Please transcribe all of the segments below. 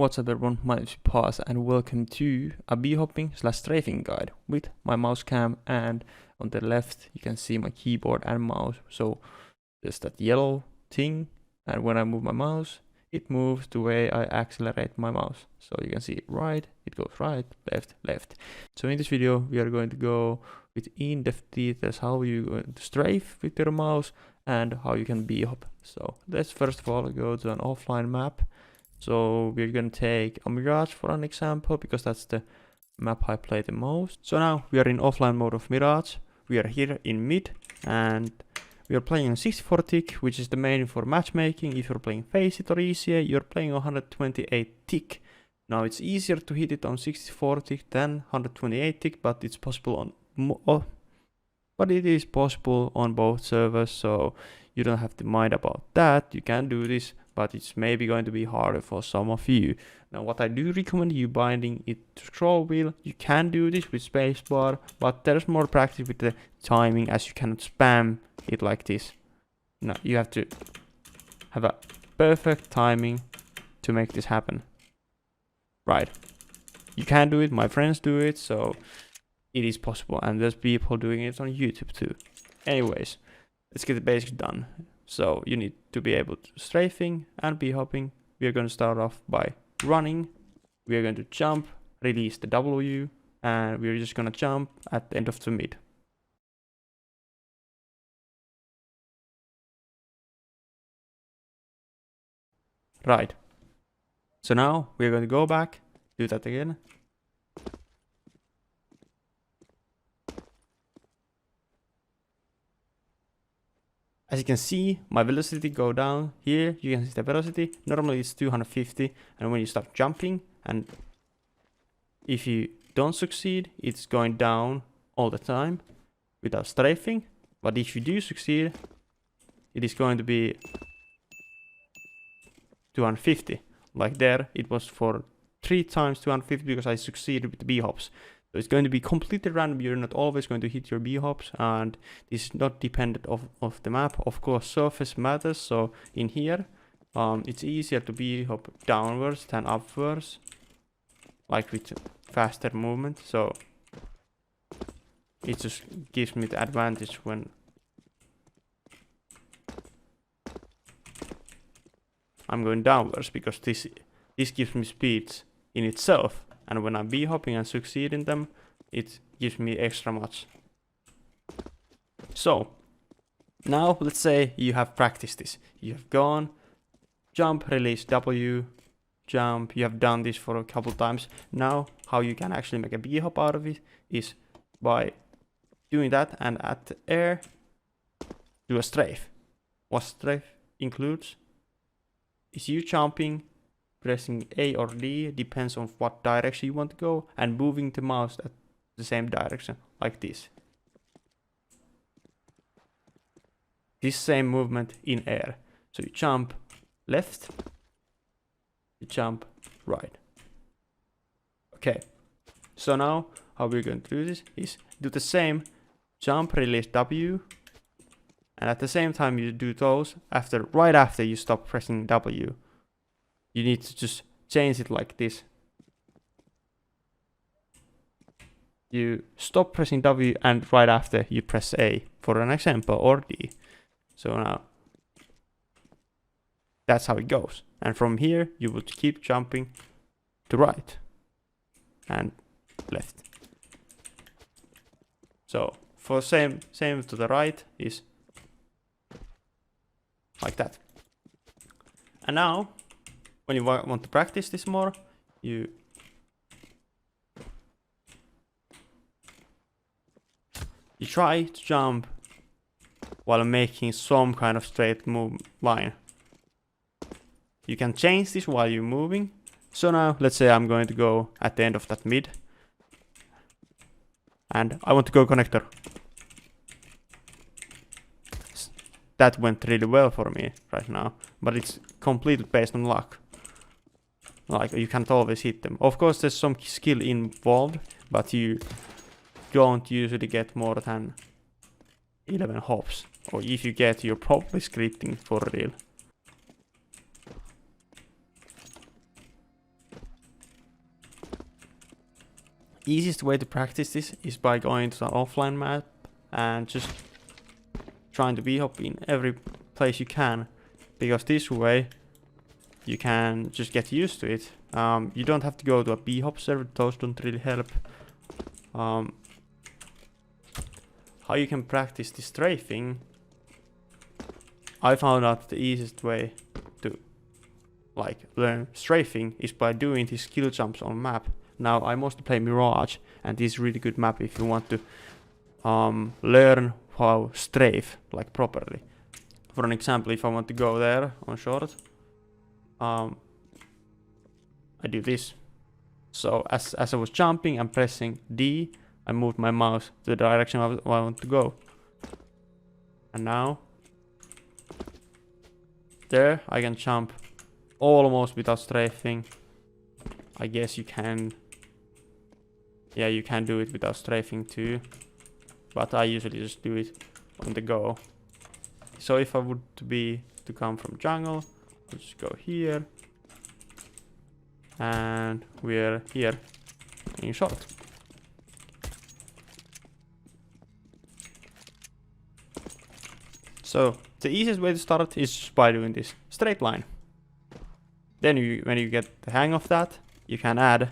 What's up everyone, my name is Paz and welcome to a bee-hopping / strafing guide with my mouse cam, and on the left you can see my keyboard and mouse. So there's that yellow thing, and when I move my mouse it moves the way I accelerate my mouse. So you can see right, it goes right, left, left. So in this video we are going to go with in-depth details how you going to strafe with your mouse and how you can bee-hop. So let's first of all go to an offline map. So we're gonna take a Mirage for an example, because that's the map I play the most. So now we are in offline mode of Mirage. We are here in mid and we are playing on 64 tick, which is the main for matchmaking. If you're playing Faceit or ECA, you're playing 128 tick. Now it's easier to hit it on 64 tick than 128 tick, but it's possible on it is possible on both servers, so you don't have to mind about that. You can do this, but it's maybe going to be harder for some of you. Now what I do recommend you binding it to scroll wheel. You can do this with spacebar, but there's more practice with the timing, as you cannot spam it like this. No, you have to have a perfect timing to make this happen. Right. You can do it, my friends do it, so it is possible, and there's people doing it on YouTube too. Anyways, let's get the basics done. So you need to be able to strafing and bee-hopping. We are going to start off by running. We are going to jump, release the W, and we're just going to jump at the end of the mid. Right. So now we're going to go back, do that again. As you can see, my velocity go down. Here you can see the velocity. Normally it's 250, and when you start jumping, and if you don't succeed, it's going down all the time without strafing. But if you do succeed, it is going to be 250. Like there, it was for 3 times 250 because I succeeded with the bee-hops. So it's going to be completely random. You're not always going to hit your bee-hops, and this is not dependent of the map. Of course, surface matters. So in here, it's easier to bee-hop downwards than upwards, like with faster movement. So it just gives me the advantage when I'm going downwards, because this gives me speeds in itself. And when I'm bee-hopping and succeed in them, it gives me extra much. So, now let's say you have practiced this. You have gone, jump, release W, jump. You have done this for a couple times. Now, how you can actually make a bee-hop out of it is by doing that, and at the air, do a strafe. What strafe includes is you jumping, pressing A or D, depends on what direction you want to go, and moving the mouse at the same direction, like this. This same movement in air. So you jump left, you jump right. Okay, so now how we're going to do this is do the same, jump, release W, and at the same time you do those, right after you stop pressing W. You need to just change it like this. You stop pressing W, and right after you press A for an example, or D. So now that's how it goes. And from here you would keep jumping to right and left. So for same to the right is like that. And now when you want to practice this more, you try to jump while making some kind of straight line. You can change this while you're moving. So now let's say I'm going to go at the end of that mid, and I want to go connector. That went really well for me right now, but it's completely based on luck. Like, you can't always hit them. Of course there's some skill involved, but you don't usually get more than 11 hops. Or if you get, you're probably scripting for real. easiest way to practice this is by going to an offline map and just trying to B-hop in every place you can, because this way you can just get used to it. You don't have to go to a B-hop server, those don't really help. How you can practice the strafing, I found out the easiest way to learn strafing is by doing these skill jumps on map. Now I mostly play Mirage, and this is a really good map if you want to learn how strafe properly. For an example, if I want to go there on short, I do this. So as I was jumping and pressing D, I moved my mouse to the direction I want to go. And now, there I can jump almost without strafing. I guess you can, yeah, you can do it without strafing too, but I usually just do it on the go. So if I would to come from jungle, I'll just go here, and we're here in short. So the easiest way to start is just by doing this straight line. Then when you get the hang of that, you can add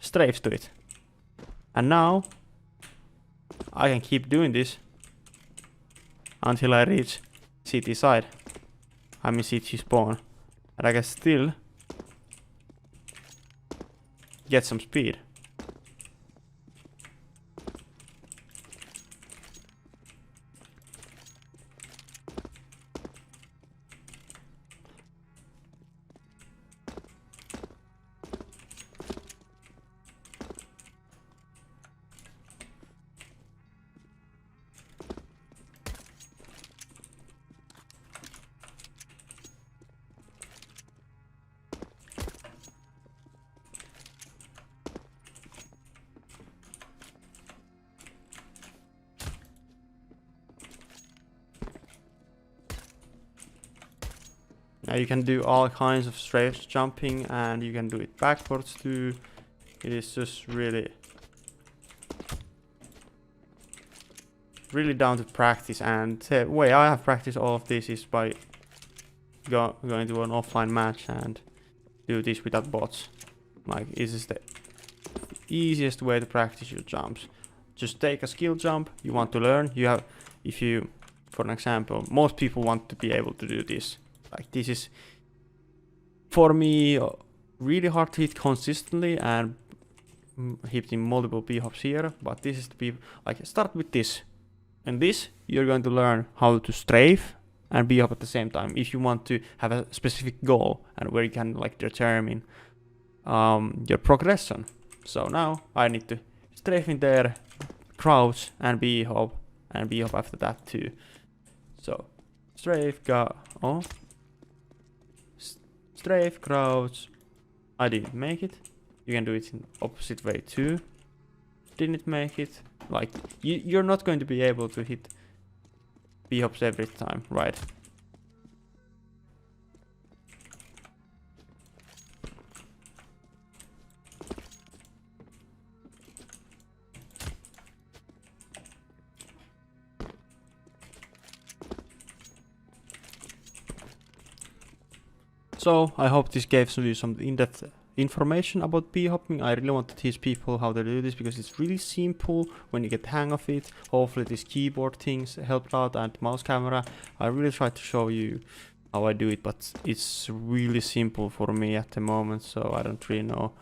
strafes to it. And now I can keep doing this until I reach CT side. I mean CT spawn. And I can still get some speed. Now you can do all kinds of strafe jumping, and you can do it backwards too. It is just really down to practice, and the way I have practiced all of this is by going to an offline match and do this without bots. This is the easiest way to practice your jumps. Just take a skill jump you want to learn. For an example, most people want to be able to do this. This is, for me, really hard to hit consistently and hitting multiple B-hops here, but this is to be, start with this. And this, you're going to learn how to strafe and B-hop at the same time, if you want to have a specific goal and where you can determine your progression. So now I need to strafe in there, crouch and B-hop after that too. So strafe, strafe, crouch. I didn't make it. You can do it in opposite way too. Didn't make it. You're not going to be able to hit B-hops every time, right? So I hope this gave you some in-depth information about B-hopping. I really want to teach people how to do this because it's really simple when you get the hang of it. Hopefully these keyboard things helped out, and mouse camera. I really tried to show you how I do it, but it's really simple for me at the moment, so I don't really know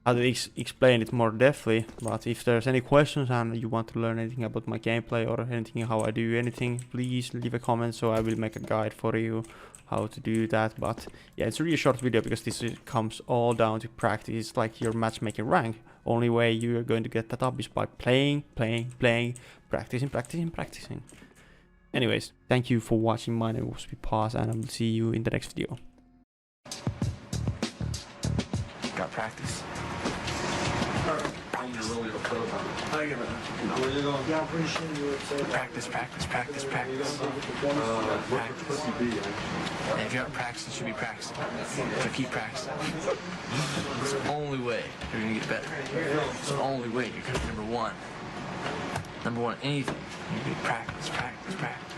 how to explain it more deftly. But if there's any questions and you want to learn anything about my gameplay or anything how I do anything, please leave a comment so I will make a guide for you how to do that. But yeah, it's a really short video because this comes all down to practice. It's like your matchmaking rank. Only way you're going to get that up is by playing, practicing. Anyways, thank you for watching. My name was Paz, and I will see you in the next video. Got practice. Yeah, I'm pretty sure you would say practice. that. And if you haven't practiced, you should be practicing. So keep practicing. It's the only way you're gonna get better. It's the only way you're gonna be number one. Number one in anything. You need to practice, practice, practice.